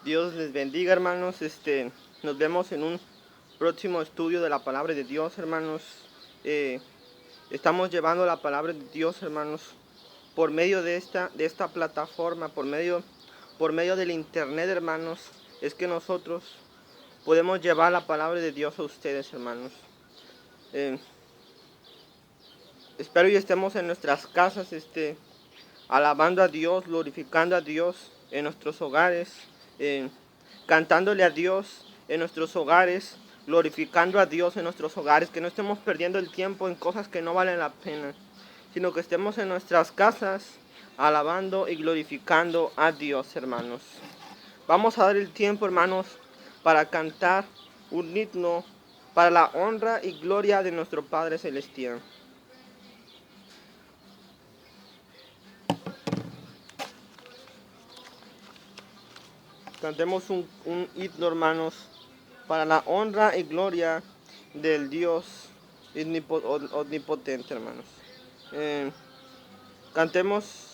Dios les bendiga, hermanos. Nos vemos en un próximo estudio de la palabra de Dios, hermanos. Estamos llevando la palabra de Dios, hermanos, por medio de esta plataforma, por medio del internet, hermanos. Es que nosotros podemos llevar la palabra de Dios a ustedes, hermanos. Espero y estemos en nuestras casas, alabando a Dios, glorificando a Dios en nuestros hogares, cantándole a Dios en nuestros hogares, glorificando a Dios en nuestros hogares, que no estemos perdiendo el tiempo en cosas que no valen la pena, sino que estemos en nuestras casas alabando y glorificando a Dios, hermanos. Vamos a dar el tiempo, hermanos, para cantar un himno para la honra y gloria de nuestro Padre Celestial. Cantemos un himno, hermanos, para la honra y gloria del Dios omnipotente, hermanos. Cantemos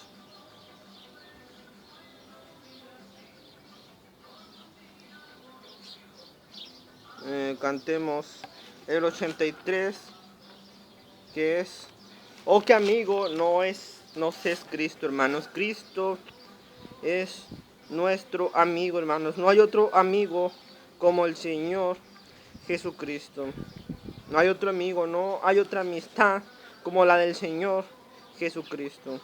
el 83, que es: oh, que amigo nos es Cristo, hermanos. Cristo es nuestro amigo, hermanos. No hay otro amigo como el Señor Jesucristo. No hay otro amigo, no hay otra amistad como la del Señor Jesucristo.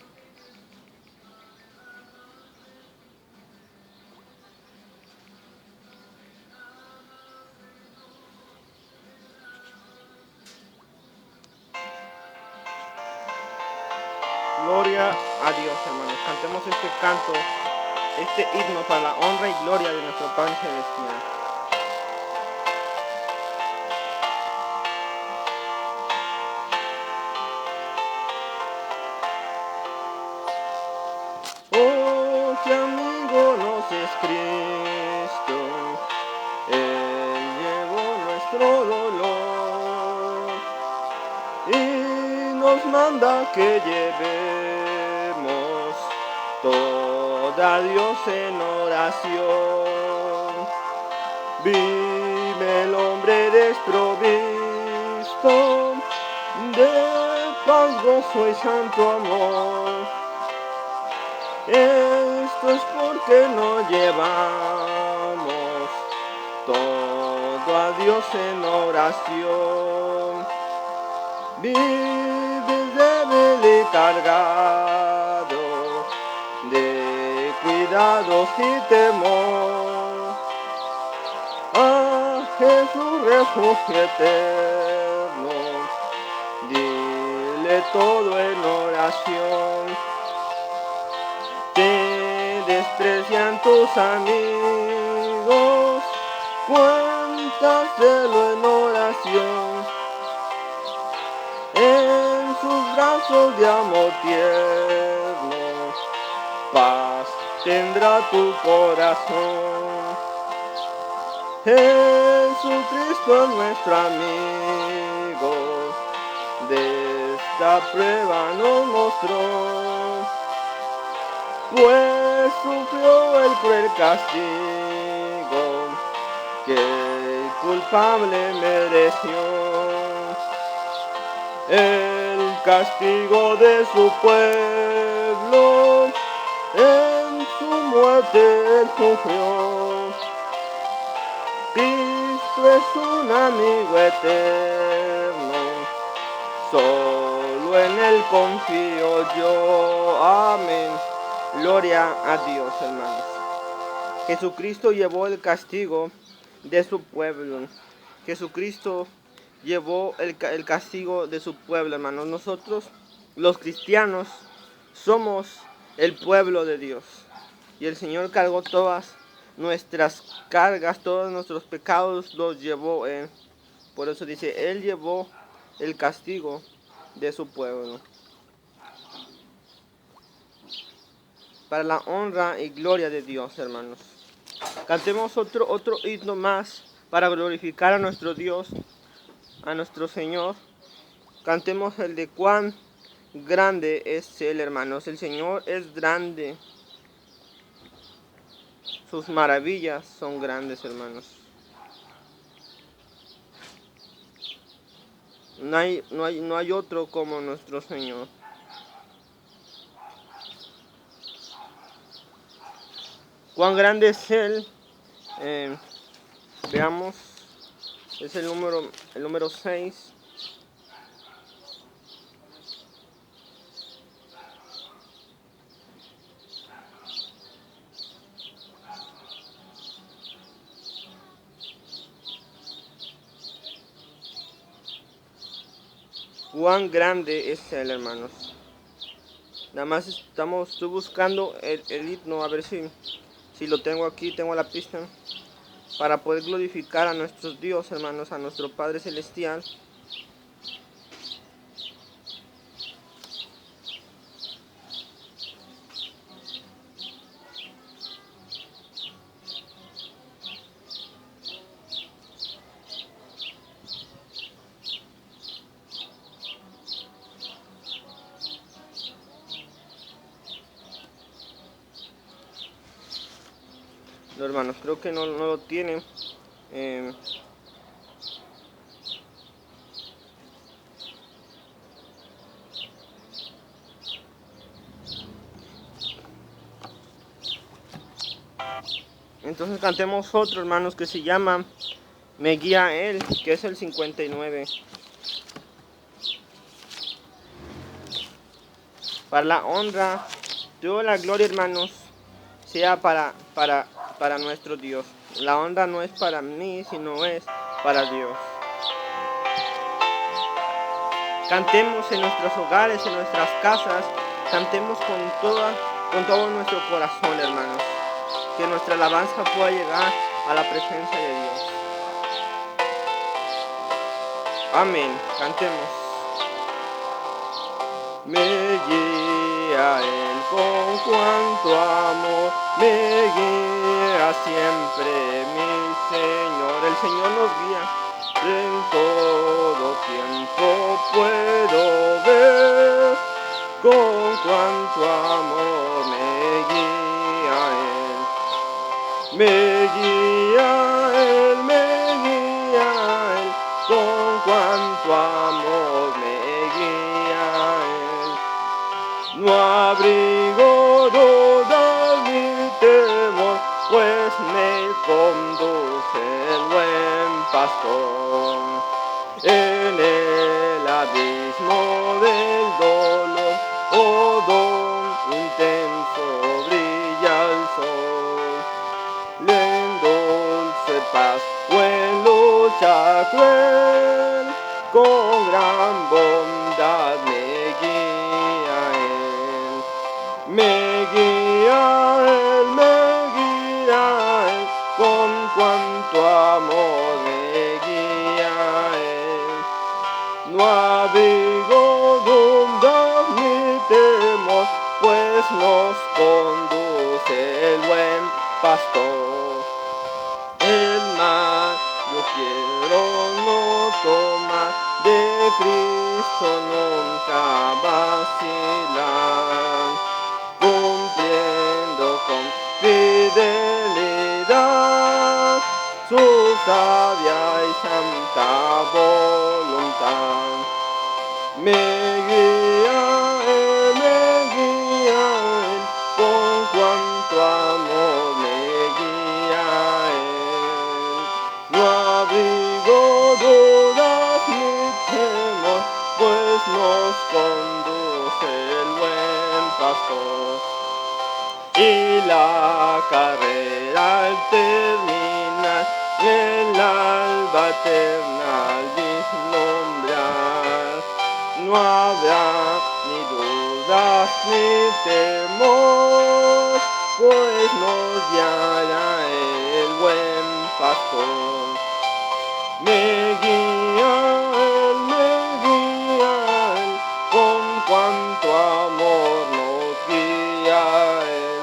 Gloria a Dios, hermanos. Cantemos este canto, este himno para la honra y gloria de nuestro Padre Celestial. Oh, qué amigo nos es Cristo, Él llevó nuestro dolor y nos manda que llevemos toda a Dios en oración. Vive el hombre desprovisto de paz, gozo y santo amor. Esto es porque no llevamos todo a Dios en oración. Vives débil y cargado de cuidados y temor. A Jesús refugio eterno, dile todo en oración. Te desprecian tus amigos, cuéntaselo en oración. En sus brazos de amor tierno, paz tendrá tu corazón. Jesucristo es nuestro amigo, de esta prueba nos mostró, pues sufrió el cruel castigo que el culpable mereció. El castigo de su pueblo en su muerte él sufrió. Cristo es un amigo eterno, solo en él confío yo. Amén. Gloria a Dios, hermanos. Jesucristo llevó el castigo de su pueblo. Jesucristo llevó el castigo de su pueblo, hermanos. Nosotros, los cristianos, somos el pueblo de Dios. Y el Señor cargó todas nuestras cargas, todos nuestros pecados los llevó Él. Por eso dice, Él llevó el castigo de su pueblo. Para la honra y gloria de Dios, hermanos. Cantemos otro himno más para glorificar a nuestro Dios, a nuestro Señor. Cantemos el de cuán grande es Él, hermanos. El Señor es grande. Sus maravillas son grandes, hermanos. No hay otro como nuestro Señor. Cuán grande es Él. Veamos. Es el número 6. Cuán grande es Él, hermanos. Nada más estoy buscando el himno, a ver si lo tengo aquí, tengo la pista, para poder glorificar a nuestro Dios, hermanos, a nuestro Padre Celestial. No, hermanos, creo que no lo tiene. Entonces cantemos otro, hermanos, que se llama Me guía Él, que es el 59. Para la honra, toda la gloria, hermanos, sea para nuestro Dios. La honra no es para mí, sino es para Dios. Cantemos en nuestros hogares, en nuestras casas, cantemos con todo nuestro corazón, hermanos. Que nuestra alabanza pueda llegar a la presencia de Dios. Amén. Cantemos. Me guía Él con cuanto amor, me guía siempre mi Señor. El Señor nos guía en todo tiempo, puedo ver con cuanto amor me guía Él. Me guía Él, con cuanto amor me guía Él. No abrigo dudas ni temor, pues me conduce el buen pastor. En el abismo del dolor, don intenso brilla el sol. En dulce paz o en lucha cruel, con gran bondad me guía Él. Me guía Él, con cuanto amor me guía Él. No abrigo dudas ni temor, pues nos conduce el buen pastor. El mal yo quiero no tomar, de Cristo nunca vacilar, cumpliendo con fidelidad su sabia y santa voluntad. Me guía Él, con cuanto amor me guía Él. No abrigo dudas ni temor, pues nos conduce el buen pastor. Y la carrera al terminar, el alba eterna al vislumbrar, no habrá ni dudas ni temor, pues nos guiará el buen pastor. Me guía Él, con cuanto amor nos guía Él.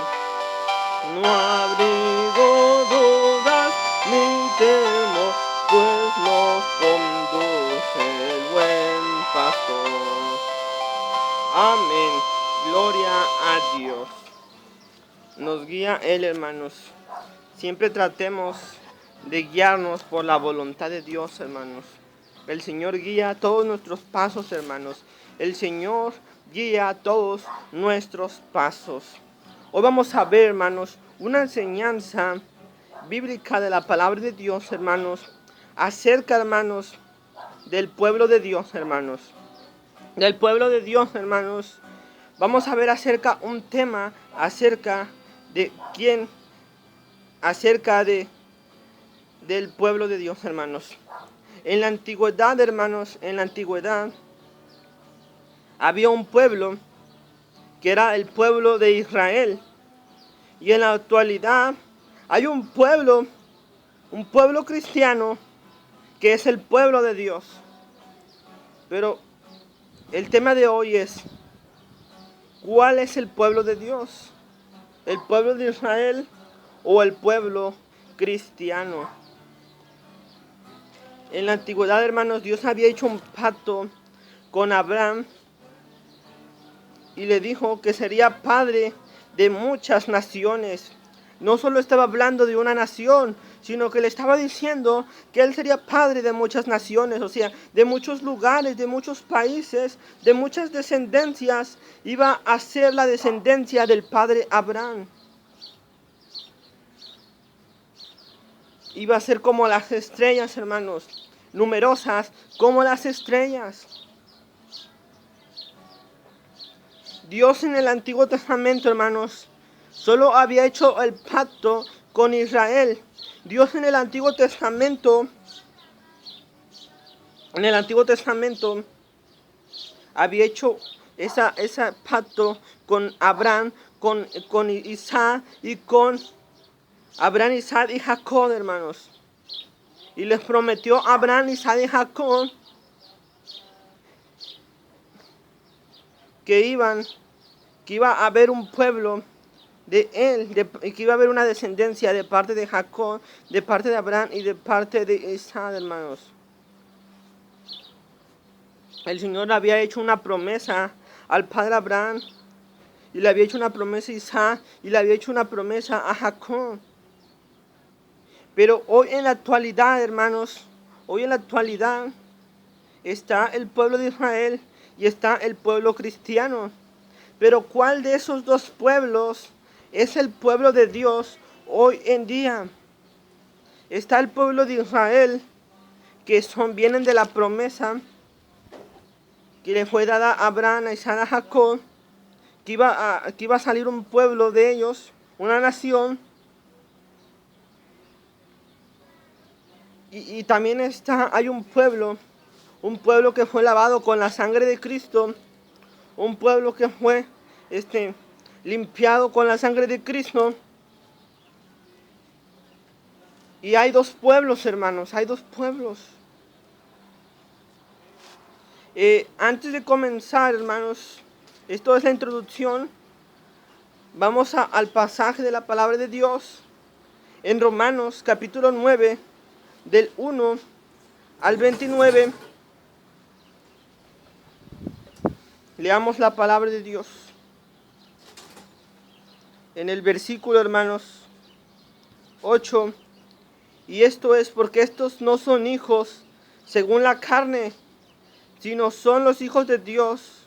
No abrigo dudas ni temor, pues nos conduce el buen pastor. Amén. Gloria a Dios. Nos guía Él, hermanos. siempre tratemos de guiarnos por la voluntad de Dios, hermanos. El Señor guía todos nuestros pasos, hermanos. El Señor guía todos nuestros pasos. Hoy vamos a ver, hermanos, una enseñanza bíblica de la palabra de Dios, hermanos, acerca, hermanos, del pueblo de Dios, hermanos. Del pueblo de Dios, hermanos. Vamos a ver un tema acerca de quién, del pueblo de Dios, hermanos. En la antigüedad, hermanos, en la antigüedad había un pueblo que era el pueblo de Israel. Y en la actualidad hay un pueblo cristiano que es el pueblo de Dios. Pero el tema de hoy es, ¿cuál es el pueblo de Dios? ¿El pueblo de Israel o el pueblo cristiano? En la antigüedad, hermanos, Dios había hecho un pacto con Abraham y le dijo que sería padre de muchas naciones. No solo estaba hablando de una nación, sino que le estaba diciendo que él sería padre de muchas naciones, o sea, de muchos lugares, de muchos países, de muchas descendencias. Iba a ser la descendencia del padre Abraham. Iba a ser como las estrellas, hermanos, numerosas como las estrellas. Dios en el Antiguo Testamento, hermanos, solo había hecho el pacto con Israel. Dios en el Antiguo Testamento había hecho ese pacto con Abraham, con Isaac y con Abraham, Isaac y Jacob, hermanos. Y les prometió a Abraham, Isaac y Jacob que iba a haber un pueblo de él, que iba a haber una descendencia de parte de Jacob, de parte de Abraham y de parte de Isaac, hermanos. El Señor había hecho una promesa al padre Abraham, y le había hecho una promesa a Isaac, y le había hecho una promesa a Jacob. Pero hoy en la actualidad, hermanos, está el pueblo de Israel y está el pueblo cristiano. Pero ¿cuál de esos dos pueblos es el pueblo de Dios hoy en día? Está el pueblo de Israel, que vienen de la promesa que le fue dada a Abraham, a Isaac, a Jacob, que iba a salir un pueblo de ellos, una nación. Y también hay un pueblo que fue lavado con la sangre de Cristo, un pueblo que fue limpiado con la sangre de Cristo. Y hay dos pueblos, hermanos, hay dos pueblos. Antes de comenzar, hermanos, esto es la introducción. Vamos al pasaje de la palabra de Dios en Romanos capítulo 9, del 1 al 29. Leamos la palabra de Dios. En el versículo, hermanos, 8. Y esto es porque estos no son hijos según la carne, sino son los hijos de Dios.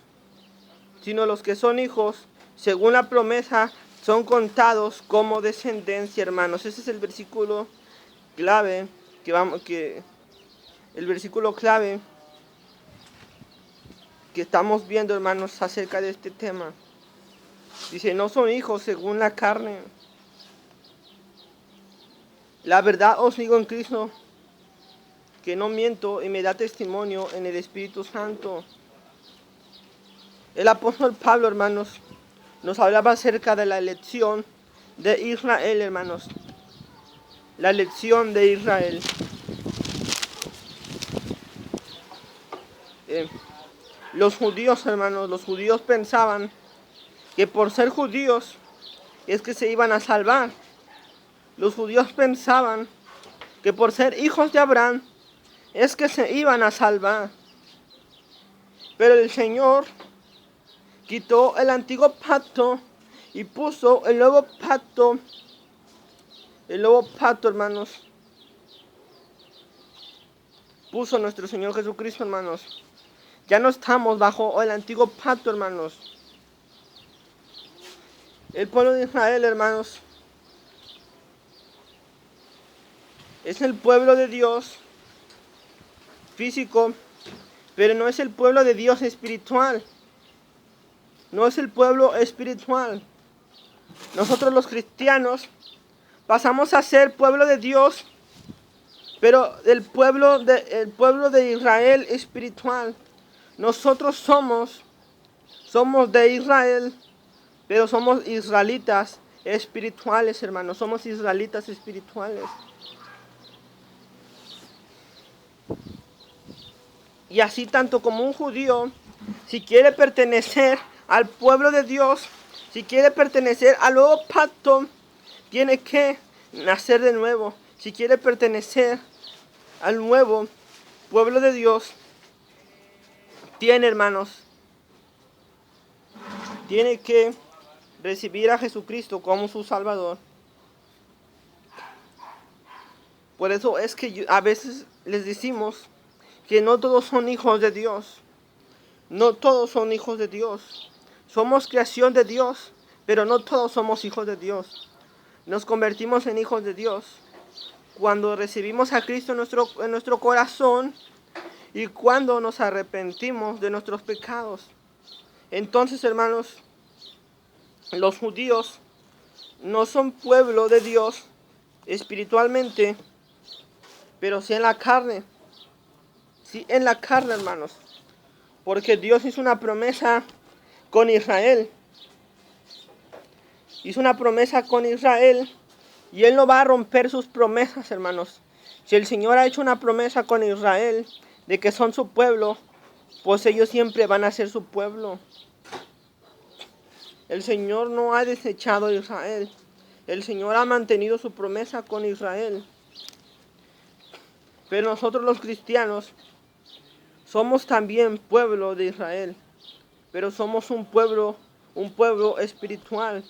Sino los que son hijos según la promesa son contados como descendencia, hermanos. Ese es el versículo clave el versículo clave que estamos viendo, hermanos, acerca de este tema. Dice, no son hijos según la carne. La verdad os digo en Cristo, que no miento, y me da testimonio en el Espíritu Santo. El apóstol Pablo, hermanos, nos hablaba acerca de la elección de Israel, hermanos. La elección de Israel. Los judíos, hermanos, los judíos pensaban que por ser judíos es que se iban a salvar. Los judíos pensaban que por ser hijos de Abraham es que se iban a salvar. Pero el Señor quitó el antiguo pacto y puso el nuevo pacto El nuevo pacto, hermanos, puso nuestro Señor Jesucristo, hermanos. Ya no estamos bajo el antiguo pacto, hermanos. El pueblo de Israel, hermanos, es el pueblo de Dios físico, pero no es el pueblo de Dios espiritual. No es el pueblo espiritual. Nosotros los cristianos pasamos a ser pueblo de Dios, pero el pueblo de Israel espiritual. Nosotros somos de Israel, pero somos israelitas espirituales, hermanos. Somos israelitas espirituales. Y así tanto como un judío, si quiere pertenecer al pueblo de Dios, si quiere pertenecer al nuevo pacto, tiene que nacer de nuevo. Si quiere pertenecer al nuevo pueblo de Dios, hermanos, tiene que recibir a Jesucristo como su Salvador. Por eso es que a veces les decimos que no todos son hijos de Dios. No todos son hijos de Dios. Somos creación de Dios, pero no todos somos hijos de Dios. Nos convertimos en hijos de Dios cuando recibimos a Cristo en nuestro corazón y cuando nos arrepentimos de nuestros pecados. Entonces, hermanos, los judíos no son pueblo de Dios espiritualmente, pero sí en la carne. Sí en la carne, hermanos. Porque Dios hizo una promesa con Israel. Hizo una promesa con Israel y Él no va a romper sus promesas, hermanos. Si el Señor ha hecho una promesa con Israel de que son su pueblo, pues ellos siempre van a ser su pueblo. El Señor no ha desechado a Israel. El Señor ha mantenido su promesa con Israel. Pero nosotros los cristianos somos también pueblo de Israel. Pero somos un pueblo espiritual.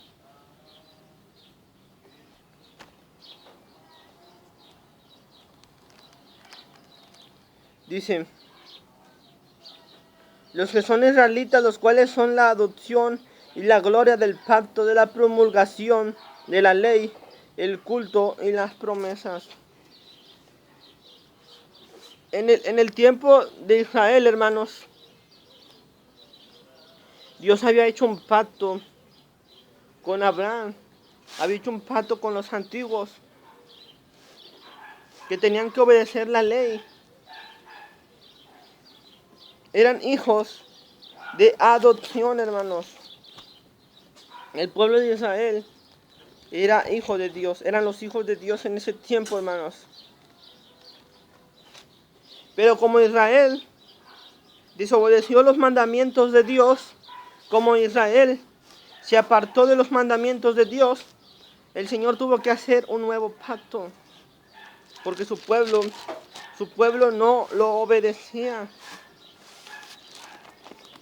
Dice, los que son israelitas, los cuales son la adopción y la gloria del pacto, de la promulgación de la ley, el culto y las promesas. En el tiempo de Israel, hermanos, Dios había hecho un pacto con Abraham, había hecho un pacto con los antiguos, que tenían que obedecer la ley. Eran hijos de adopción, hermanos. El pueblo de Israel era hijo de Dios, eran los hijos de Dios en ese tiempo, hermanos. Pero como Israel desobedeció los mandamientos de Dios, como Israel se apartó de los mandamientos de Dios, el Señor tuvo que hacer un nuevo pacto, porque su pueblo no lo obedecía.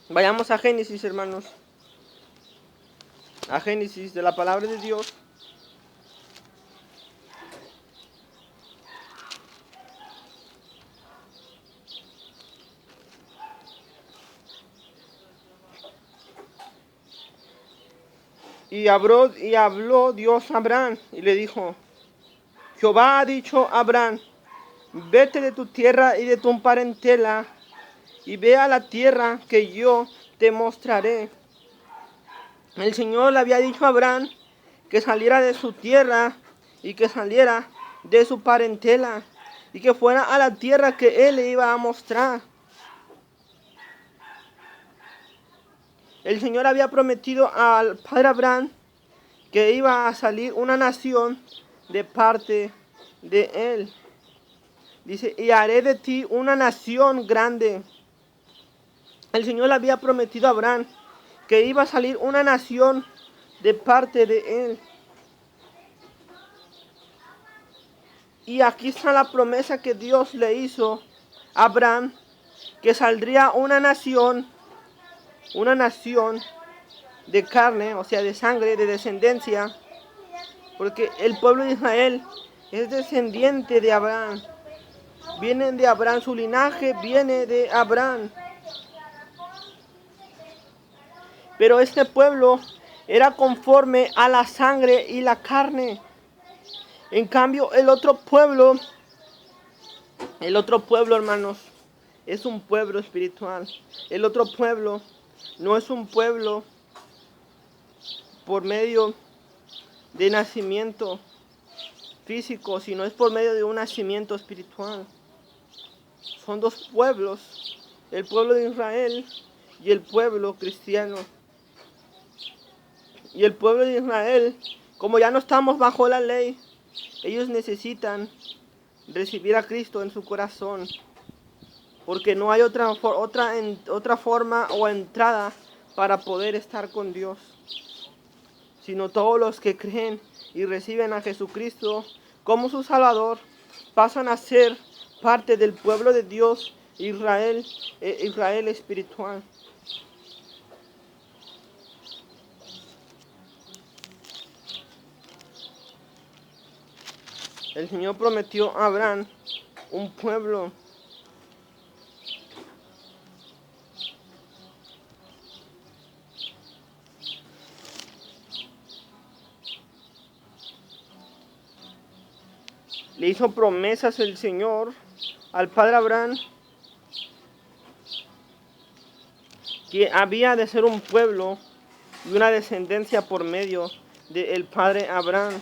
Vayamos a Génesis, hermanos. A Génesis de la palabra de Dios. Y habló Dios a Abraham y le dijo, Jehová ha dicho a Abraham, vete de tu tierra y de tu parentela y ve a la tierra que yo te mostraré. El Señor le había dicho a Abraham que saliera de su tierra y que saliera de su parentela y que fuera a la tierra que Él le iba a mostrar. El Señor había prometido al padre Abraham que iba a salir una nación de parte de Él. Dice, y haré de ti una nación grande. El Señor le había prometido a Abraham que iba a salir una nación de parte de Él. Y aquí está la promesa que Dios le hizo a Abraham, que saldría una nación de carne, o sea, de sangre, de descendencia, Porque el pueblo de Israel es descendiente de Abraham. Vienen de Abraham, su linaje viene de Abraham. Pero este pueblo era conforme a la sangre y la carne. En cambio, el otro pueblo, hermanos, es un pueblo espiritual. El otro pueblo no es un pueblo por medio de nacimiento físico, sino es por medio de un nacimiento espiritual. Son dos pueblos, el pueblo de Israel y el pueblo cristiano. Y el pueblo de Israel, como ya no estamos bajo la ley, ellos necesitan recibir a Cristo en su corazón, porque no hay otra forma o entrada para poder estar con Dios, sino todos los que creen y reciben a Jesucristo como su Salvador pasan a ser parte del pueblo de Dios, Israel espiritual. El Señor prometió a Abraham un pueblo. Le hizo promesas el Señor al padre Abraham que había de ser un pueblo y una descendencia por medio del padre Abraham.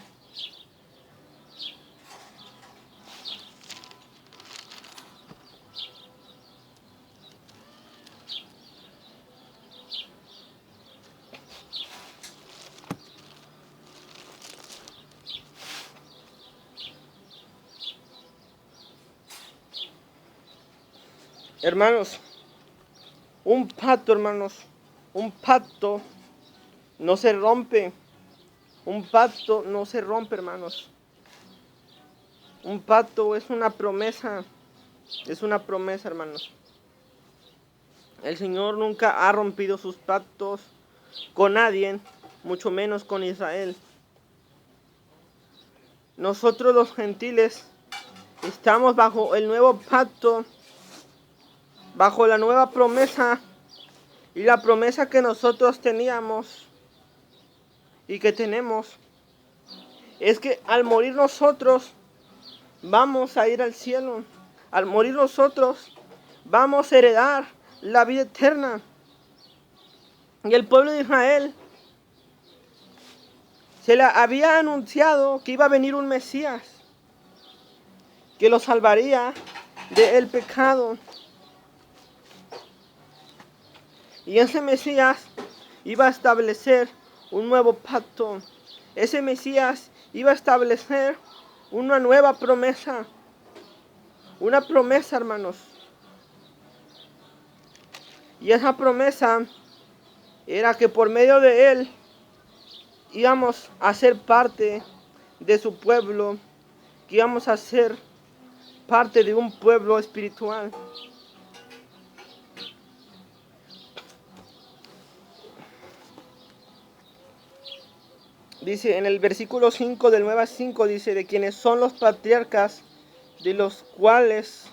Hermanos, un pacto no se rompe. Un pacto no se rompe, hermanos. Un pacto es una promesa. Es una promesa, hermanos. El Señor nunca ha rompido sus pactos con nadie, mucho menos con Israel. Nosotros los gentiles estamos bajo el nuevo pacto, bajo la nueva promesa, y la promesa que nosotros teníamos y que tenemos es que al morir nosotros vamos a ir al cielo. Al morir nosotros vamos a heredar la vida eterna. Y el pueblo de Israel se le había anunciado que iba a venir un Mesías que lo salvaría del pecado. Y ese Mesías iba a establecer un nuevo pacto. Ese Mesías iba a establecer una nueva promesa. Una promesa, hermanos. Y esa promesa era que por medio de él íbamos a ser parte de su pueblo, que íbamos a ser parte de un pueblo espiritual. Dice en el versículo 5 del 9 a 5, dice, de quienes son los patriarcas, de los cuales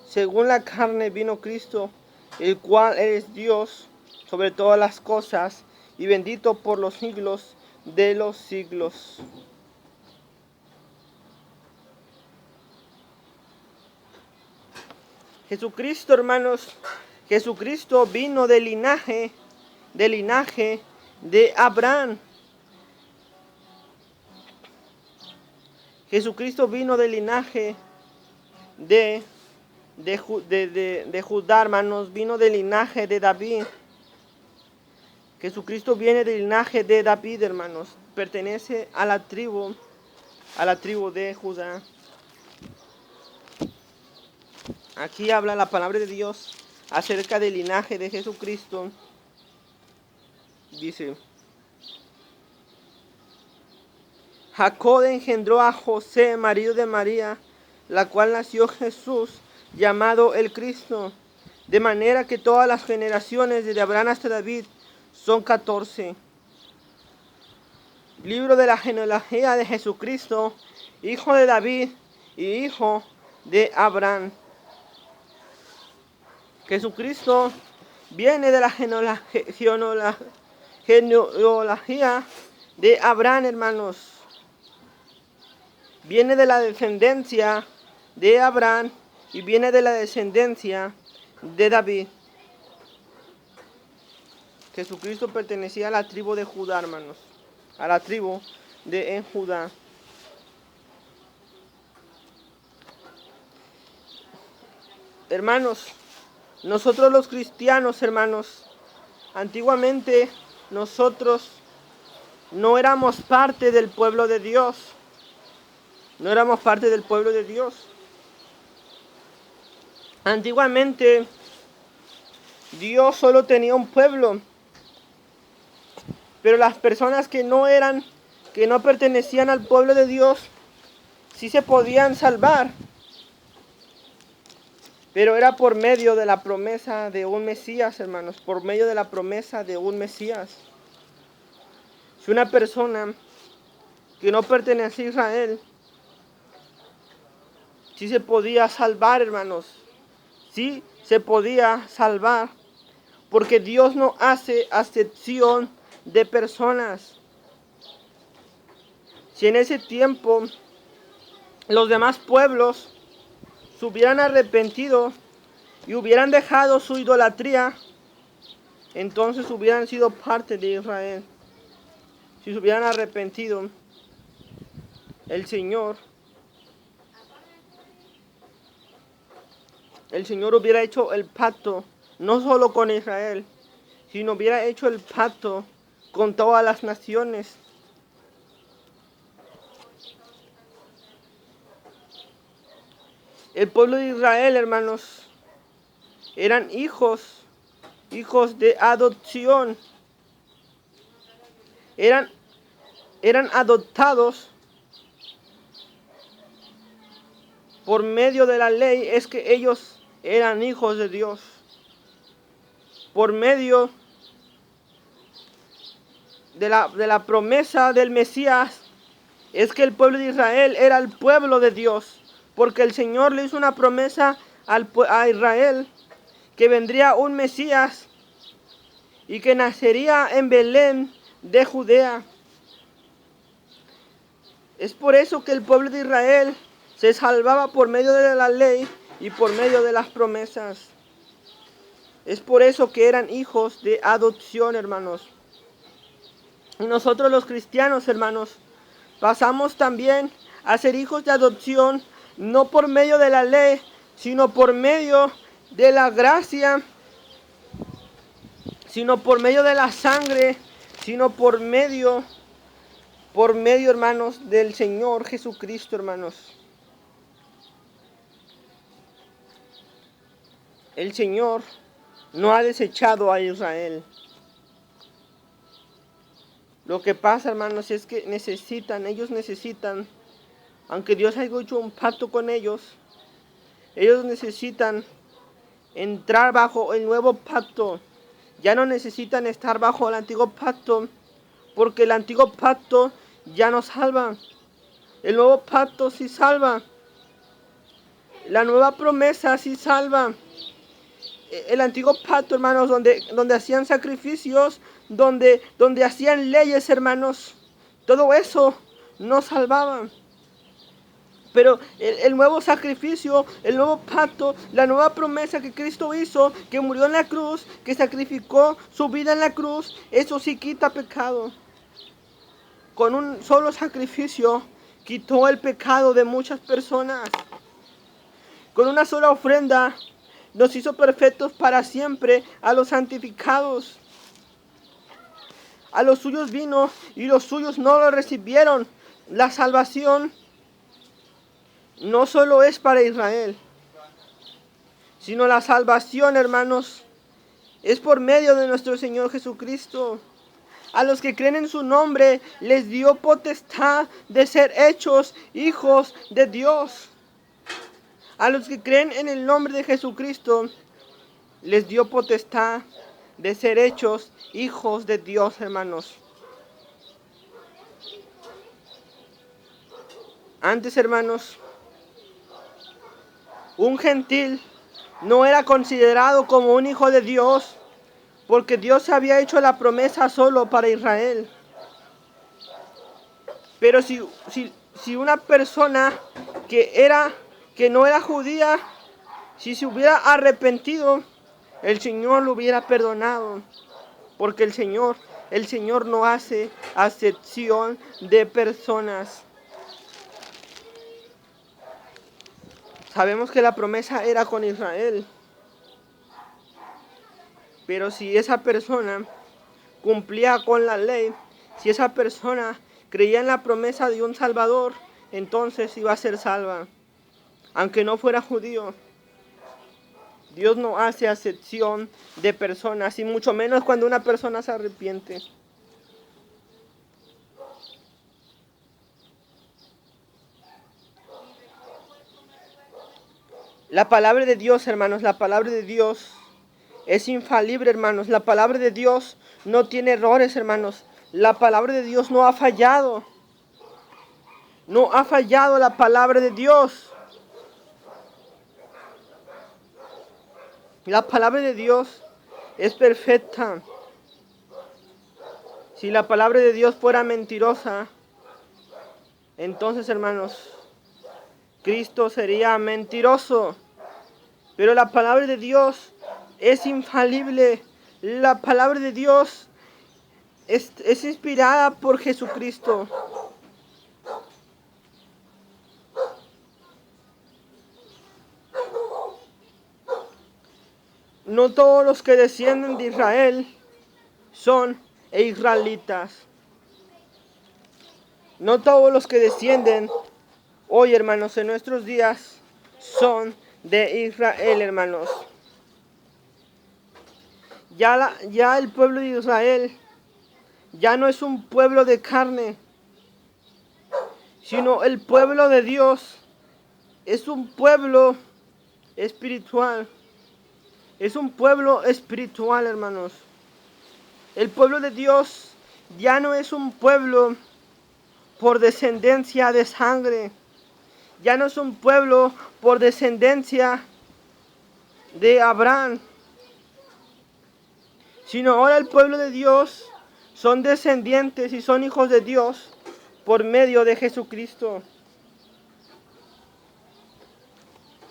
según la carne vino Cristo, el cual es Dios sobre todas las cosas, y bendito por los siglos de los siglos. Jesucristo, hermanos, Jesucristo vino del linaje de Abraham. Jesucristo vino del linaje de Judá, hermanos, vino del linaje de David. Jesucristo viene del linaje de David, hermanos, pertenece a la tribu de Judá. Aquí habla la palabra de Dios acerca del linaje de Jesucristo. Dice, Jacob engendró a José, marido de María, la cual nació Jesús, llamado el Cristo, de manera que todas las generaciones desde Abraham hasta David son 14. Libro de la genealogía de Jesucristo, hijo de David y hijo de Abraham. Jesucristo viene de la genealogía de Abraham, hermanos. Viene de la descendencia de Abraham y viene de la descendencia de David. Jesucristo pertenecía a la tribu de Judá, hermanos. A la tribu de Judá. Hermanos, nosotros los cristianos, hermanos, antiguamente nosotros no éramos parte del pueblo de Dios. No éramos parte del pueblo de Dios. Antiguamente Dios solo tenía un pueblo. Pero las personas que no pertenecían al pueblo de Dios, sí se podían salvar. Pero era por medio de la promesa de un Mesías, hermanos, por medio de la promesa de un Mesías. Si una persona que no pertenecía a Israel, sí se podía salvar, hermanos. Sí se podía salvar. Porque Dios no hace acepción de personas. Si en ese tiempo los demás pueblos se hubieran arrepentido y hubieran dejado su idolatría, entonces hubieran sido parte de Israel. Si se hubieran arrepentido, el Señor hubiera hecho el pacto, no solo con Israel, sino hubiera hecho el pacto con todas las naciones. El pueblo de Israel, hermanos, eran hijos de adopción. Eran adoptados por medio de la ley. Es que ellos eran hijos de Dios. Por medio de la promesa del Mesías, es que el pueblo de Israel era el pueblo de Dios. Porque el Señor le hizo una promesa a Israel, que vendría un Mesías y que nacería en Belén de Judea. Es por eso que el pueblo de Israel se salvaba por medio de la ley y por medio de las promesas. Es por eso que eran hijos de adopción, hermanos. Y nosotros los cristianos, hermanos, pasamos también a ser hijos de adopción, no por medio de la ley, sino por medio de la gracia, sino por medio de la sangre, sino por medio, hermanos, del Señor Jesucristo, hermanos. El Señor no ha desechado a Israel. Lo que pasa, hermanos, es que ellos necesitan, aunque Dios haya hecho un pacto con ellos necesitan entrar bajo el nuevo pacto. Ya no necesitan estar bajo el antiguo pacto, porque el antiguo pacto ya no salva. El nuevo pacto sí salva. La nueva promesa sí salva. El antiguo pacto, hermanos, donde hacían sacrificios, donde hacían leyes, hermanos, todo eso no salvaba. Pero el nuevo sacrificio, el nuevo pacto, la nueva promesa que Cristo hizo, que murió en la cruz, que sacrificó su vida en la cruz, eso sí quita pecado. Con un solo sacrificio quitó el pecado de muchas personas. Con una sola ofrenda nos hizo perfectos para siempre a los santificados. A los suyos vino y los suyos no lo recibieron. La salvación no solo es para Israel, sino la salvación, hermanos, es por medio de nuestro Señor Jesucristo. A los que creen en su nombre les dio potestad de ser hechos hijos de Dios. A los que creen en el nombre de Jesucristo les dio potestad de ser hechos hijos de Dios, hermanos. Antes, hermanos, un gentil no era considerado como un hijo de Dios, porque Dios había hecho la promesa solo para Israel. Pero si una persona que no era judía, si se hubiera arrepentido, el Señor lo hubiera perdonado, porque el Señor no hace acepción de personas. Sabemos que la promesa era con Israel, pero si esa persona cumplía con la ley, si esa persona creía en la promesa de un Salvador, entonces iba a ser salva, aunque no fuera judío. Dios no hace acepción de personas, y mucho menos cuando una persona se arrepiente. La palabra de Dios, hermanos, la palabra de Dios es infalible, hermanos. La palabra de Dios no tiene errores, hermanos. La palabra de Dios no ha fallado. No ha fallado la palabra de Dios. La palabra de Dios es perfecta. Si la palabra de Dios fuera mentirosa, entonces, hermanos, Cristo sería mentiroso. Pero la palabra de Dios es infalible. La palabra de Dios es inspirada por Jesucristo. No todos los que descienden de Israel son israelitas. No todos los que descienden hoy, hermanos, en nuestros días son de Israel, hermanos. Ya el pueblo de Israel ya no es un pueblo de carne, sino el pueblo de Dios es un pueblo espiritual. Es un pueblo espiritual, hermanos. El pueblo de Dios ya no es un pueblo por descendencia de sangre. Ya no es un pueblo por descendencia de Abraham. Sino ahora el pueblo de Dios son descendientes y son hijos de Dios por medio de Jesucristo.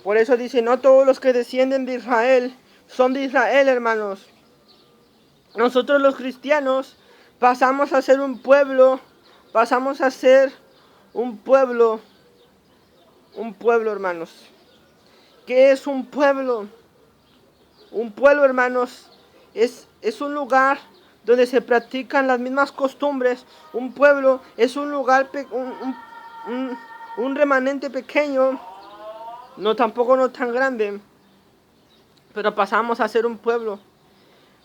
Por eso dice, no todos los que descienden de Israel son de Israel, hermanos. Nosotros los cristianos pasamos a ser un pueblo, hermanos. ¿Qué es un pueblo? Un pueblo, hermanos, es un lugar donde se practican las mismas costumbres. Un pueblo es un lugar, un remanente pequeño, tampoco no tan grande, pero pasamos a ser un pueblo.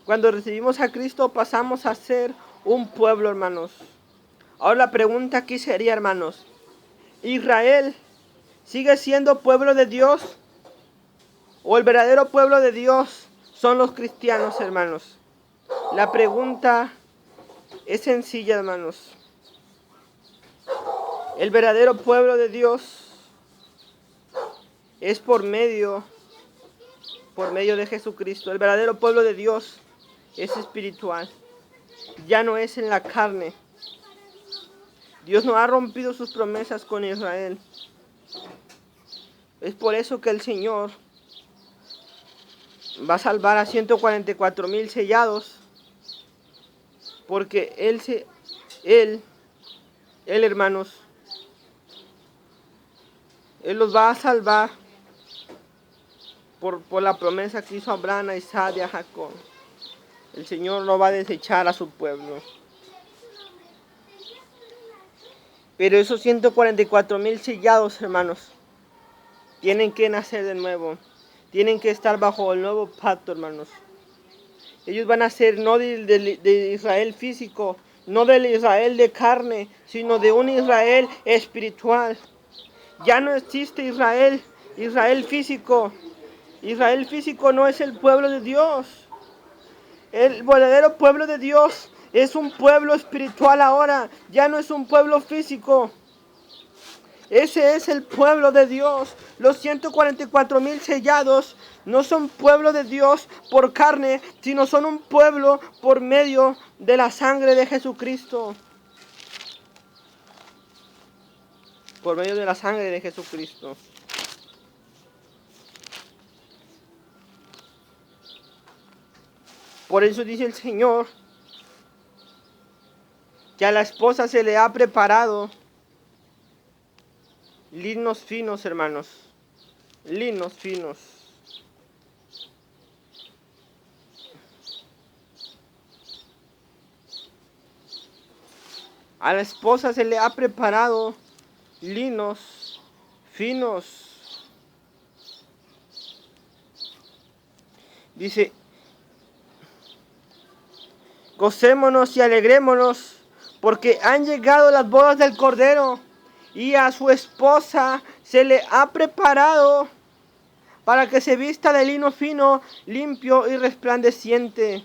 Cuando recibimos a Cristo pasamos a ser un pueblo, hermanos. Ahora la pregunta aquí sería, hermanos, ¿Israel sigue siendo pueblo de Dios? ¿O el verdadero pueblo de Dios son los cristianos, hermanos? La pregunta es sencilla, hermanos. El verdadero pueblo de Dios es por medio de Jesucristo. El verdadero pueblo de Dios es espiritual. Ya no es en la carne. Dios no ha rompido sus promesas con Israel. Es por eso que el Señor va a salvar a 144,000 sellados. Porque Él, hermanos, Él los va a salvar por la promesa que hizo a Abraham, a Isaac y a Jacob. El Señor no va a desechar a su pueblo. Pero esos 144,000 sellados, hermanos, tienen que nacer de nuevo. Tienen que estar bajo el nuevo pacto, hermanos. Ellos van a ser no de Israel físico, no del Israel de carne, sino de un Israel espiritual. Ya no existe Israel físico. Israel físico no es el pueblo de Dios. El verdadero pueblo de Dios es un pueblo espiritual ahora. Ya no es un pueblo físico. Ese es el pueblo de Dios. Los 144,000 sellados no son pueblo de Dios por carne, sino son un pueblo por medio de la sangre de Jesucristo. Por medio de la sangre de Jesucristo. Por eso dice el Señor que a la esposa se le ha preparado linos finos, hermanos. Linos finos. A la esposa se le ha preparado linos finos. Dice, gocémonos y alegrémonos, porque han llegado las bodas del Cordero, y a su esposa se le ha preparado para que se vista de lino fino, limpio y resplandeciente,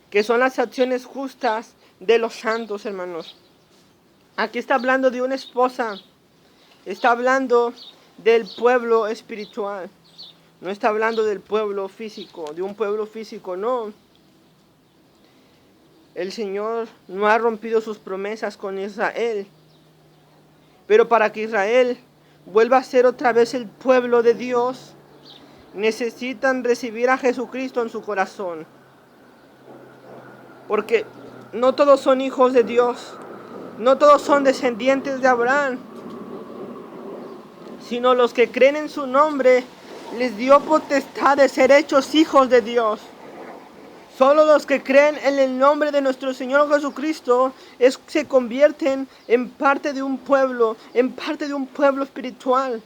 que son las acciones justas de los santos, hermanos. Aquí está hablando de una esposa, está hablando del pueblo espiritual, no está hablando del pueblo físico, de un pueblo físico, no. El Señor no ha rompido sus promesas con Israel, pero para que Israel vuelva a ser otra vez el pueblo de Dios, necesitan recibir a Jesucristo en su corazón. Porque no todos son hijos de Dios, no todos son descendientes de Abraham, sino los que creen en su nombre, les dio potestad de ser hechos hijos de Dios. Solo los que creen en el nombre de nuestro Señor Jesucristo se convierten en parte de un pueblo espiritual.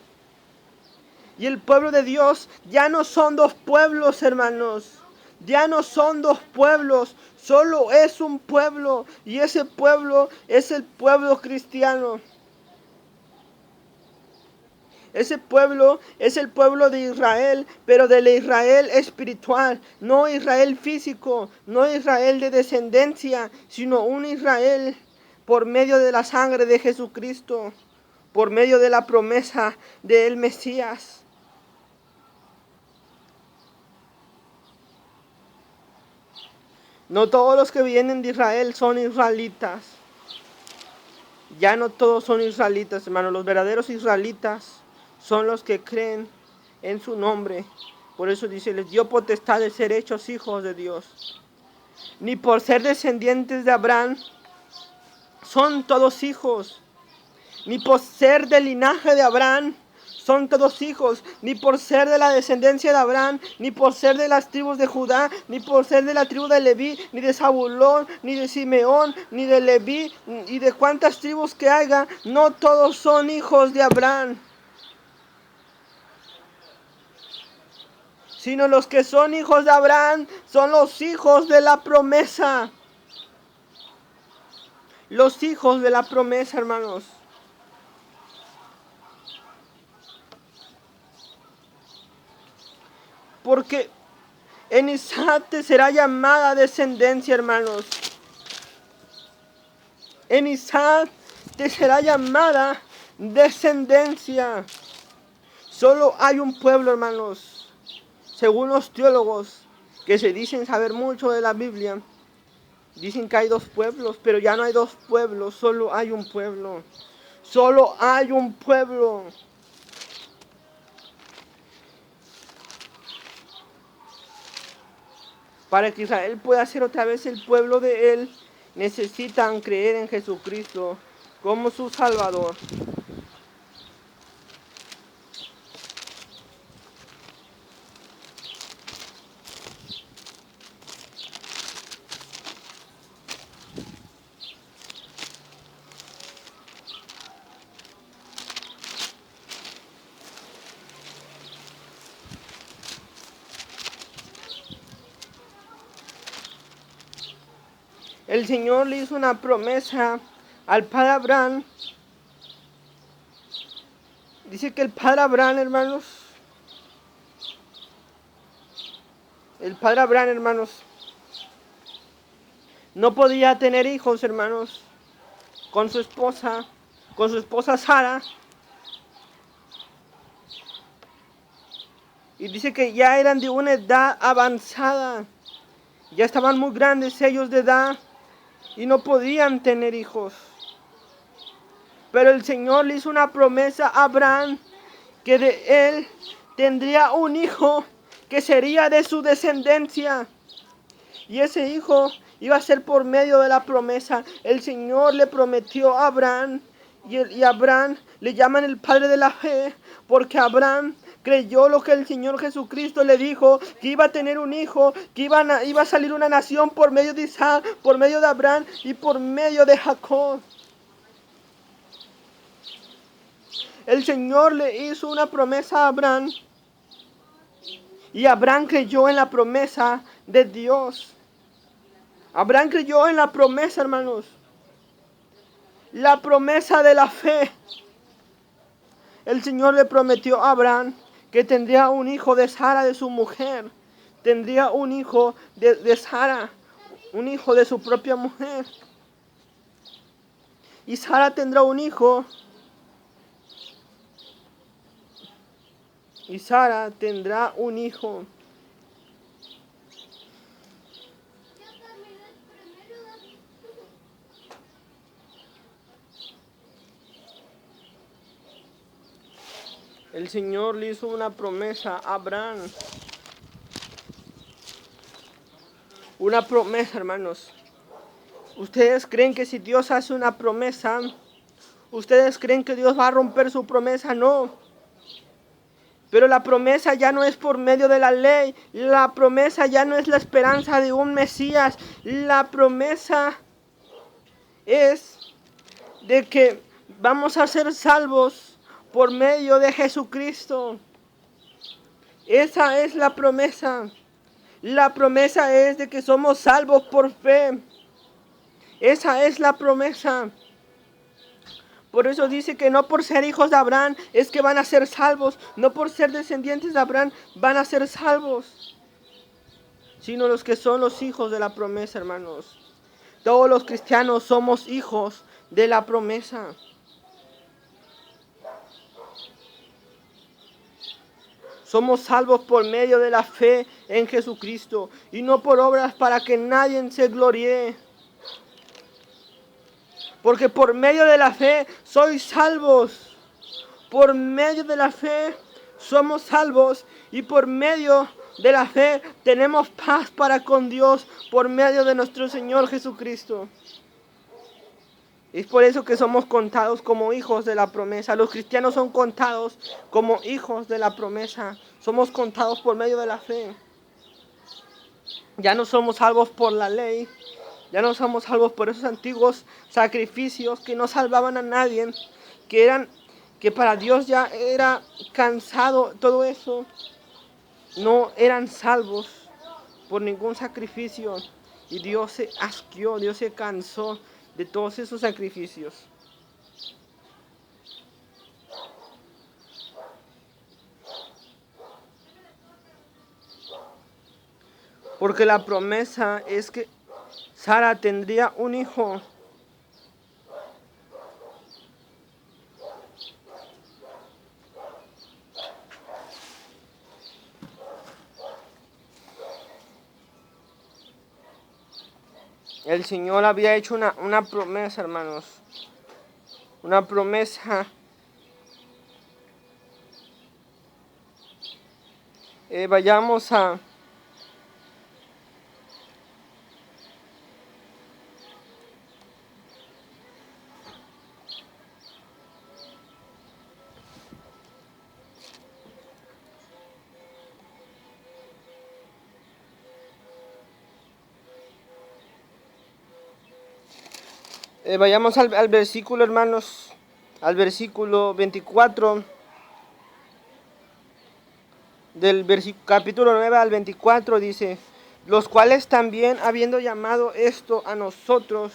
Y el pueblo de Dios ya no son dos pueblos, hermanos. Ya no son dos pueblos, solo es un pueblo. Y ese pueblo es el pueblo cristiano. Ese pueblo es el pueblo de Israel, pero del Israel espiritual, no Israel físico, no Israel de descendencia, sino un Israel por medio de la sangre de Jesucristo, por medio de la promesa del Mesías. No todos los que vienen de Israel son israelitas. Ya no todos son israelitas, hermanos. Los verdaderos israelitas son los que creen en su nombre. Por eso dice, les dio potestad de ser hechos hijos de Dios. Ni por ser descendientes de Abraham son todos hijos. Ni por ser del linaje de Abraham son todos hijos. Ni por ser de la descendencia de Abraham, ni por ser de las tribus de Judá, ni por ser de la tribu de Leví, ni de Zabulón, ni de Simeón, ni de Leví, y de cuantas tribus que haya, no todos son hijos de Abraham. Sino los que son hijos de Abraham son los hijos de la promesa. Los hijos de la promesa, hermanos. Porque en Isaac te será llamada descendencia, hermanos. En Isaac te será llamada descendencia. Solo hay un pueblo, hermanos. Según los teólogos que se dicen saber mucho de la Biblia, dicen que hay dos pueblos, pero ya no hay dos pueblos, solo hay un pueblo. Solo hay un pueblo. Para que Israel pueda ser otra vez el pueblo de Él, necesitan creer en Jesucristo como su Salvador. El Señor le hizo una promesa al padre Abraham. Dice que el padre Abraham, hermanos, no podía tener hijos, hermanos, con su esposa Sara, Y dice que ya eran de una edad avanzada. Ya estaban muy grandes ellos de edad y no podían tener hijos. Pero el Señor le hizo una promesa a Abraham que de él tendría un hijo que sería de su descendencia. Y ese hijo iba a ser por medio de la promesa. El Señor le prometió a Abraham y Abraham le llaman el padre de la fe porque Abraham creyó lo que el Señor Jesucristo le dijo, que iba a tener un hijo, que iba a salir una nación por medio de Isaac, por medio de Abraham y por medio de Jacob. El Señor le hizo una promesa a Abraham y Abraham creyó en la promesa de Dios. Abraham creyó en la promesa, hermanos. La promesa de la fe. El Señor le prometió a Abraham que tendría un hijo de Sara, de su mujer. Tendría un hijo de Sara, un hijo de su propia mujer. Y Sara tendrá un hijo. Y Sara tendrá un hijo. El Señor le hizo una promesa a Abraham. Una promesa, hermanos. ¿Ustedes creen que si Dios hace una promesa, ustedes creen que Dios va a romper su promesa? No. Pero la promesa ya no es por medio de la ley. La promesa ya no es la esperanza de un Mesías. La promesa es de que vamos a ser salvos por medio de Jesucristo. Esa es la promesa. La promesa es de que somos salvos por fe. Esa es la promesa. Por eso dice que no por ser hijos de Abraham es que van a ser salvos. No por ser descendientes de Abraham van a ser salvos. Sino los que son los hijos de la promesa, hermanos. Todos los cristianos somos hijos de la promesa. Somos salvos por medio de la fe en Jesucristo y no por obras para que nadie se gloríe. Porque por medio de la fe sois salvos. Por medio de la fe somos salvos y por medio de la fe tenemos paz para con Dios por medio de nuestro Señor Jesucristo. Es por eso que somos contados como hijos de la promesa. Los cristianos son contados como hijos de la promesa. Somos contados por medio de la fe. Ya no somos salvos por la ley. Ya no somos salvos por esos antiguos sacrificios que no salvaban a nadie. Que para Dios ya era cansado todo eso. No eran salvos por ningún sacrificio. Y Dios se asqueó, Dios se cansó de todos esos sacrificios. Porque la promesa es que Sara tendría un hijo. El Señor había hecho una promesa, hermanos. Una promesa. Vayamos a... vayamos al versículo, hermanos. Al versículo 24. Del capítulo 9 al 24 dice: los cuales también, habiendo llamado esto a nosotros,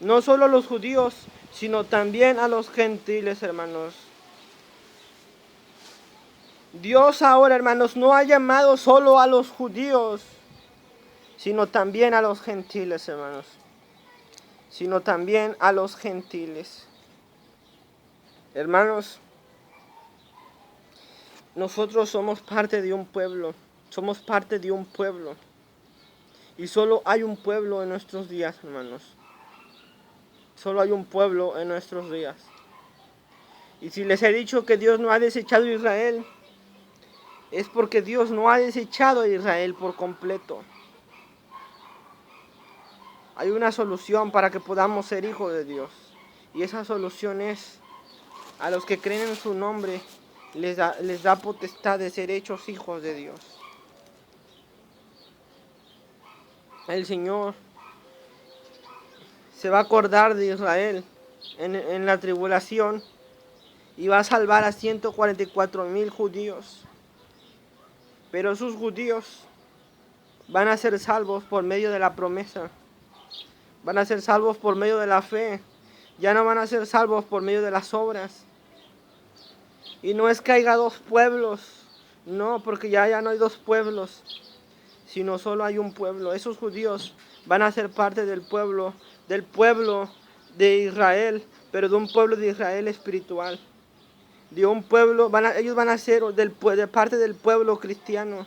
no solo a los judíos, sino también a los gentiles, hermanos. Dios ahora, hermanos, no ha llamado solo a los judíos, sino también a los gentiles, hermanos. Sino también a los gentiles. Hermanos, nosotros somos parte de un pueblo. Somos parte de un pueblo. Y solo hay un pueblo en nuestros días, hermanos. Solo hay un pueblo en nuestros días. Y si les he dicho que Dios no ha desechado a Israel, es porque Dios no ha desechado a Israel por completo. Hay una solución para que podamos ser hijos de Dios. Y esa solución es, a los que creen en su nombre, les da potestad de ser hechos hijos de Dios. El Señor se va a acordar de Israel en la tribulación y va a salvar a 144,000 judíos. Pero esos judíos van a ser salvos por medio de la promesa. Van a ser salvos por medio de la fe. Ya no van a ser salvos por medio de las obras. Y no es que haya dos pueblos. No, porque ya no hay dos pueblos. Sino solo hay un pueblo. Esos judíos van a ser parte del pueblo de Israel, pero de un pueblo de Israel espiritual. De un pueblo, ellos van a ser de parte del pueblo cristiano.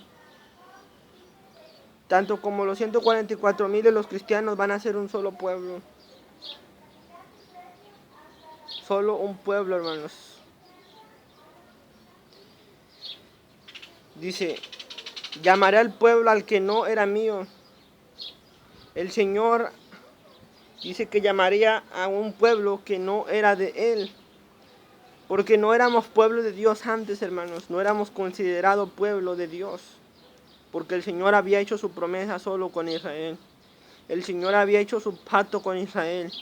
Tanto como los 144,000 de los cristianos van a ser un solo pueblo. Solo un pueblo, hermanos. Dice, llamaré al pueblo al que no era mío. El Señor dice que llamaría a un pueblo que no era de Él. Porque no éramos pueblo de Dios antes, hermanos. No éramos considerado pueblo de Dios. Porque el Señor había hecho su promesa solo con Israel. El Señor había hecho su pacto con Israel.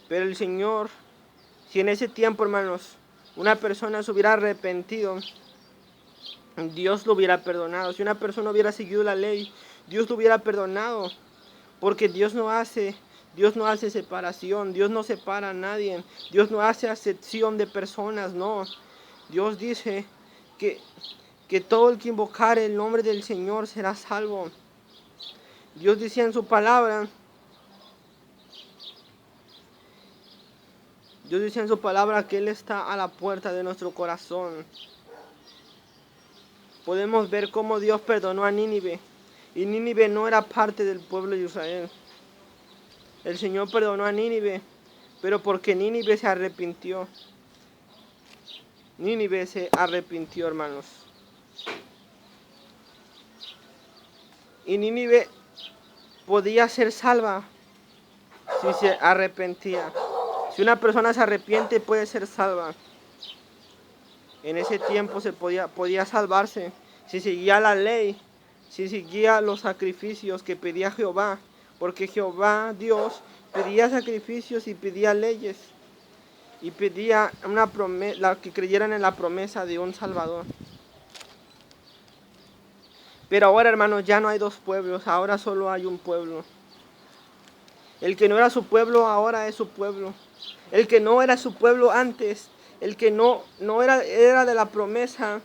Pero el Señor, si en ese tiempo, hermanos, una persona se hubiera arrepentido, Dios lo hubiera perdonado. Si una persona hubiera seguido la ley, Dios lo hubiera perdonado. Porque Dios no hace separación. Dios no separa a nadie. Dios no hace acepción de personas, no. Dios dice que todo el que invocare el nombre del Señor será salvo. Dios decía en su palabra, que Él está a la puerta de nuestro corazón. Podemos ver cómo Dios perdonó a Nínive. Y Nínive no era parte del pueblo de Israel. El Señor perdonó a Nínive, pero porque Nínive se arrepintió. Nínive se arrepintió, hermanos. Y Nínive podía ser salva si se arrepentía. Si una persona se arrepiente, puede ser salva. En ese tiempo se podía salvarse si seguía la ley, si seguía los sacrificios que pedía Jehová. Porque Jehová, Dios, pedía sacrificios y pedía leyes. Y pedía que creyeran en la promesa de un Salvador. Pero ahora, hermanos, ya no hay dos pueblos, ahora solo hay un pueblo. El que no era su pueblo, ahora es su pueblo. El que no era su pueblo antes, el que no era de la promesa,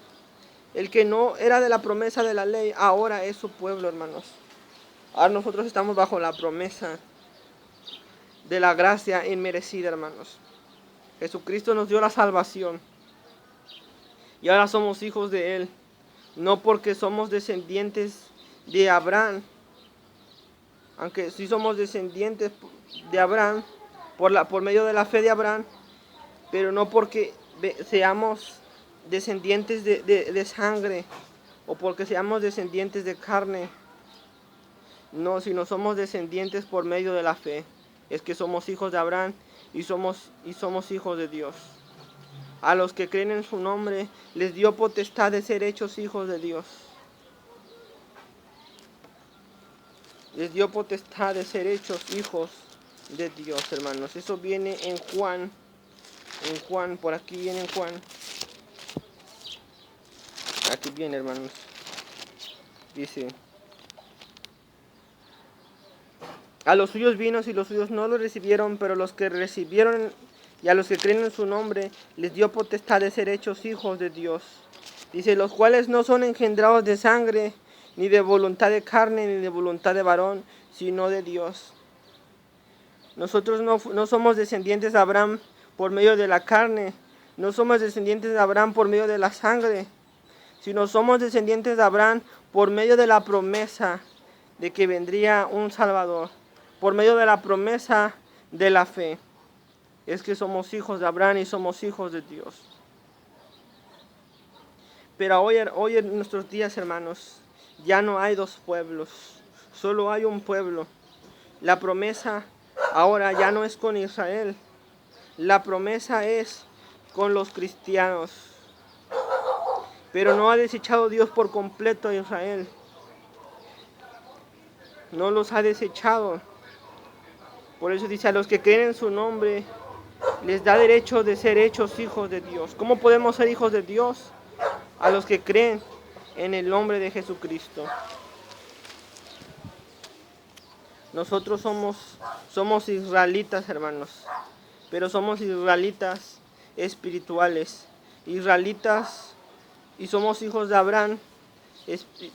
el que no era de la promesa de la ley, ahora es su pueblo, hermanos. Ahora nosotros estamos bajo la promesa de la gracia inmerecida, hermanos. Jesucristo nos dio la salvación y ahora somos hijos de Él. No porque somos descendientes de Abraham, aunque sí somos descendientes de Abraham por medio de la fe de Abraham, pero no porque seamos descendientes de sangre o porque seamos descendientes de carne. No, sino somos descendientes por medio de la fe. Es que somos hijos de Abraham y somos hijos de Dios. A los que creen en su nombre les dio potestad de ser hechos hijos de Dios. Les dio potestad de ser hechos hijos de Dios, hermanos. Eso viene en Juan. En Juan, por aquí viene en Juan. Aquí viene, hermanos. Dice: a los suyos vino y los suyos no lo recibieron, pero los que recibieron y a los que creen en su nombre les dio potestad de ser hechos hijos de Dios. Dice: los cuales no son engendrados de sangre, ni de voluntad de carne, ni de voluntad de varón, sino de Dios. Nosotros no somos descendientes de Abraham por medio de la carne, No somos descendientes de Abraham por medio de la sangre, sino somos descendientes de Abraham por medio de la promesa de que vendría un Salvador, por medio de la promesa de la fe. Es que somos hijos de Abraham y somos hijos de Dios. Pero hoy en nuestros días, hermanos, ya no hay dos pueblos, solo hay un pueblo. La promesa ahora ya no es con Israel, la promesa es con los cristianos. Pero no ha desechado Dios por completo a Israel. No los ha desechado. Por eso dice, a los que creen en su nombre, les da derecho de ser hechos hijos de Dios. ¿Cómo podemos ser hijos de Dios? A los que creen en el nombre de Jesucristo. Nosotros somos israelitas, hermanos, pero somos israelitas espirituales. Israelitas y somos hijos de Abraham.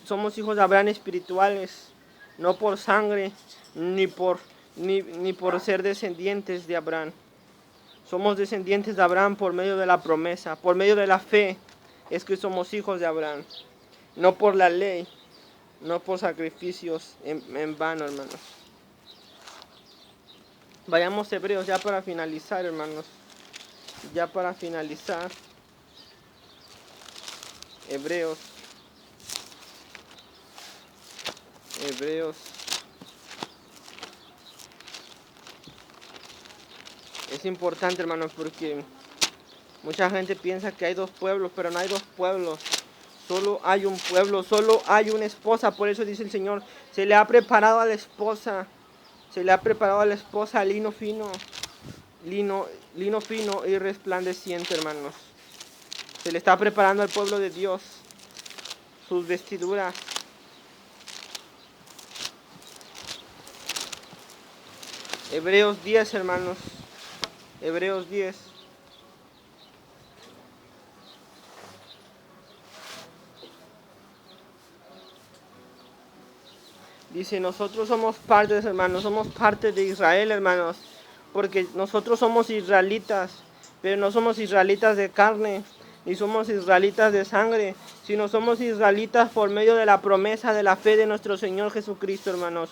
Somos hijos de Abraham espirituales, no por sangre, ni por ser descendientes de Abraham. Somos descendientes de Abraham por medio de la promesa, por medio de la fe, es que somos hijos de Abraham. No por la ley, no por sacrificios en vano, hermanos. Vayamos a Hebreos ya para finalizar, hermanos. Ya para finalizar. Hebreos. Es importante, hermanos, porque mucha gente piensa que hay dos pueblos, pero no hay dos pueblos. Solo hay un pueblo, solo hay una esposa. Por eso dice el Señor, se le ha preparado a la esposa. Se le ha preparado a la esposa lino fino. Lino fino y resplandeciente, hermanos. Se le está preparando al pueblo de Dios sus vestiduras. Hebreos 10, hermanos. Hebreos 10. Dice, nosotros somos partes, hermanos, somos parte de Israel, hermanos, porque nosotros somos israelitas, pero no somos israelitas de carne, ni somos israelitas de sangre, sino somos israelitas por medio de la promesa de la fe de nuestro Señor Jesucristo, hermanos.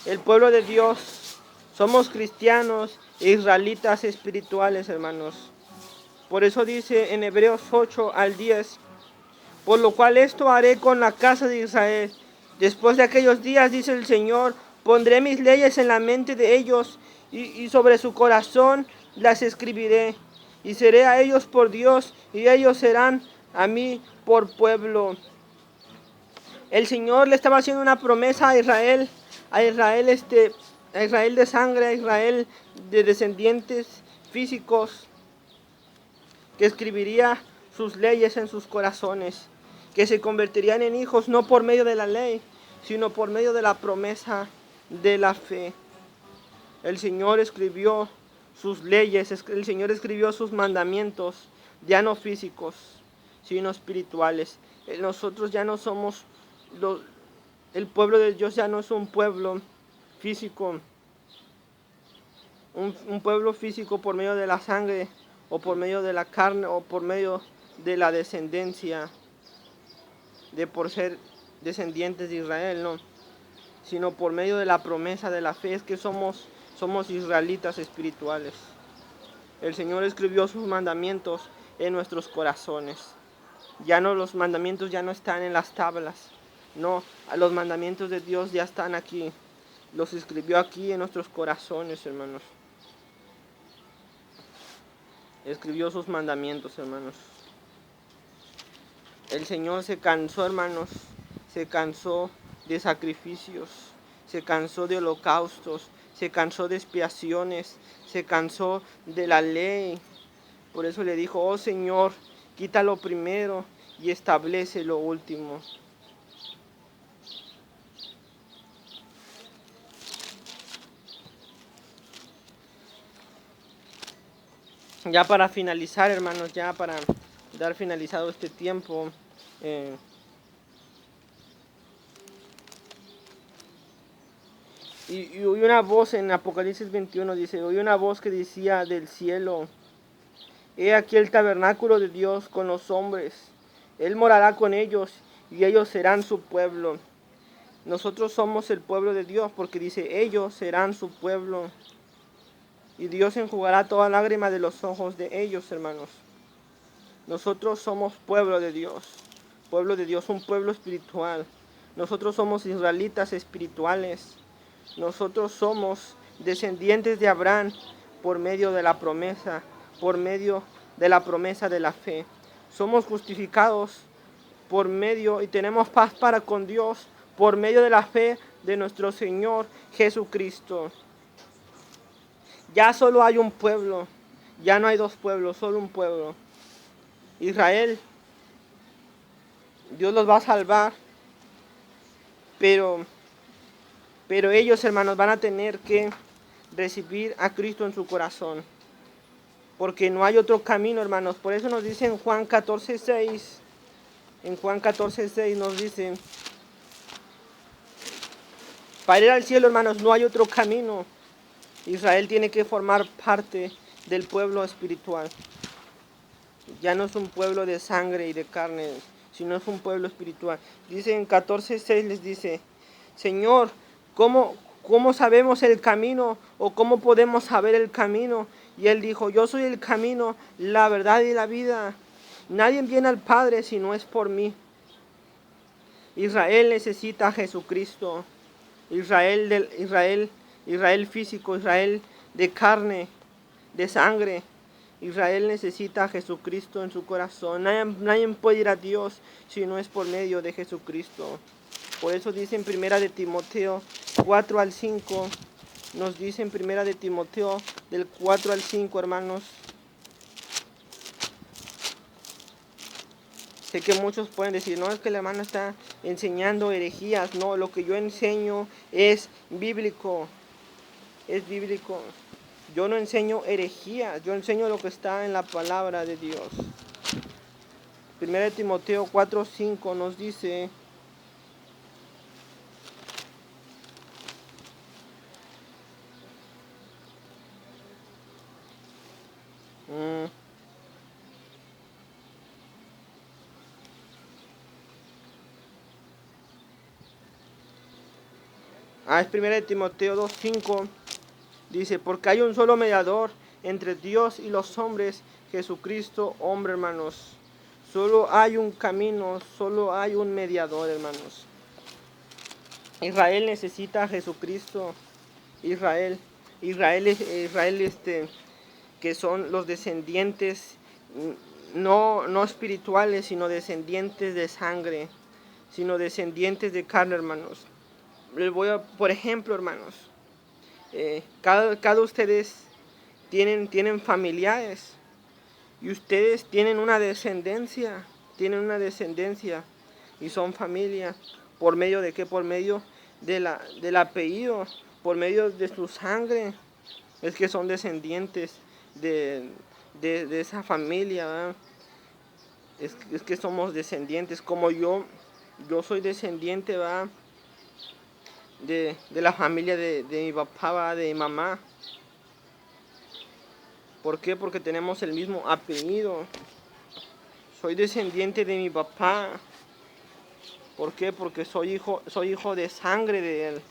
El pueblo de Dios, somos cristianos e israelitas espirituales, hermanos. Por eso dice en Hebreos 8 al 10, por lo cual esto haré con la casa de Israel. Después de aquellos días, dice el Señor, pondré mis leyes en la mente de ellos y sobre su corazón las escribiré. Y seré a ellos por Dios y ellos serán a mí por pueblo. El Señor le estaba haciendo una promesa a Israel de sangre, a Israel de descendientes físicos, que escribiría sus leyes en sus corazones, que se convertirían en hijos no por medio de la ley, sino por medio de la promesa de la fe. El Señor escribió sus leyes, el Señor escribió sus mandamientos, ya no físicos, sino espirituales. Nosotros ya no somos, el pueblo de Dios ya no es un pueblo físico, un pueblo físico por medio de la sangre, o por medio de la carne, o por medio de la descendencia, de por ser descendientes de Israel, no, sino por medio de la promesa de la fe, es que somos israelitas espirituales. El Señor escribió sus mandamientos en nuestros corazones. Los mandamientos ya no están en las tablas, no, los mandamientos de Dios ya están aquí. Los escribió aquí en nuestros corazones, hermanos. Escribió sus mandamientos, hermanos. El Señor se cansó, hermanos, se cansó de sacrificios, se cansó de holocaustos, se cansó de expiaciones, se cansó de la ley. Por eso le dijo, oh Señor, quita lo primero y establece lo último. Ya para finalizar, hermanos, ya para dar finalizado este tiempo, y oí una voz en Apocalipsis 21, dice, oí una voz que decía del cielo, He aquí el tabernáculo de Dios con los hombres. Él morará con ellos y ellos serán su pueblo. Nosotros somos el pueblo de Dios porque dice, ellos serán su pueblo. Y Dios enjugará toda lágrima de los ojos de ellos, hermanos. Nosotros somos pueblo de Dios, un pueblo espiritual. Nosotros somos israelitas espirituales. Nosotros somos descendientes de Abraham por medio de la promesa, por medio de la promesa de la fe. Somos justificados por medio y tenemos paz para con Dios por medio de la fe de nuestro Señor Jesucristo. Ya solo hay un pueblo, ya no hay dos pueblos, solo un pueblo. Israel, Dios los va a salvar, pero ellos, hermanos, van a tener que recibir a Cristo en su corazón, porque no hay otro camino, hermanos. Por eso nos dice en Juan 14:6, en Juan 14:6 nos dice, para ir al cielo, hermanos, no hay otro camino. Israel tiene que formar parte del pueblo espiritual. Ya no es un pueblo de sangre y de carne, sino es un pueblo espiritual. Dice en 14:6 les dice, Señor, ¿cómo sabemos el camino? ¿O cómo podemos saber el camino? Y él dijo, yo soy el camino, la verdad y la vida. Nadie viene al Padre si no es por mí. Israel necesita a Jesucristo. Israel físico, Israel de carne, de sangre. Israel necesita a Jesucristo en su corazón. Nadie puede ir a Dios si no es por medio de Jesucristo. Por eso dice en 1 de Timoteo 4-5, nos dice en 1 de Timoteo del 4-5, hermanos. Sé que muchos pueden decir, no, es que el hermano está enseñando herejías. No, lo que yo enseño es bíblico. Es bíblico. Yo no enseño herejías, yo enseño lo que está en la palabra de Dios. 1 de Timoteo 4:5 nos dice, es 1 de Timoteo 2:5, dice, porque hay un solo mediador entre Dios y los hombres, Jesucristo, hombre, hermanos. Solo hay un camino, solo hay un mediador, hermanos. Israel necesita a Jesucristo. Israel, que son los descendientes, no espirituales, sino descendientes de sangre, sino descendientes de carne, hermanos. Les voy a, por ejemplo, hermanos, cada ustedes tienen familiares y ustedes tienen una descendencia, y son familia. ¿Por medio de qué? Por medio del apellido, por medio de su sangre. Es que son descendientes de esa familia, ¿verdad? Es que somos descendientes, como yo soy descendiente, ¿verdad? De la familia de mi papá, ¿verdad? De mi mamá. ¿Por qué? Porque tenemos el mismo apellido. Soy descendiente de mi papá. ¿Por qué? Porque soy hijo de sangre de él.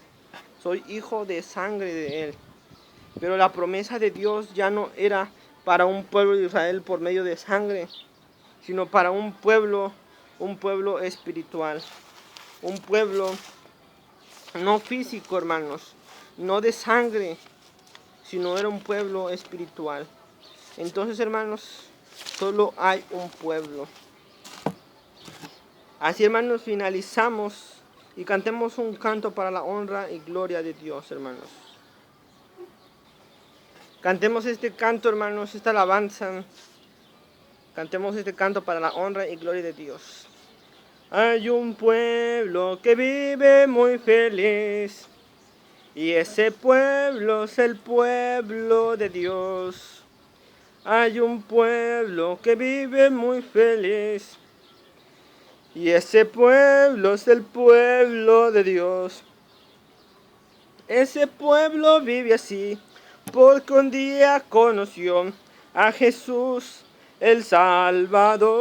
Soy hijo de sangre de él. Pero la promesa de Dios ya no era para un pueblo de Israel por medio de sangre, sino para un pueblo espiritual. Un pueblo no físico, hermanos, no de sangre, sino era un pueblo espiritual. Entonces, hermanos, solo hay un pueblo. Así, hermanos, finalizamos y cantemos un canto para la honra y gloria de Dios, hermanos. Cantemos este canto, hermanos, esta alabanza. Cantemos este canto para la honra y gloria de Dios. Hay un pueblo que vive muy feliz, y ese pueblo es el pueblo de Dios. Hay un pueblo que vive muy feliz, y ese pueblo es el pueblo de Dios. Ese pueblo vive así, porque un día conoció a Jesús el Salvador.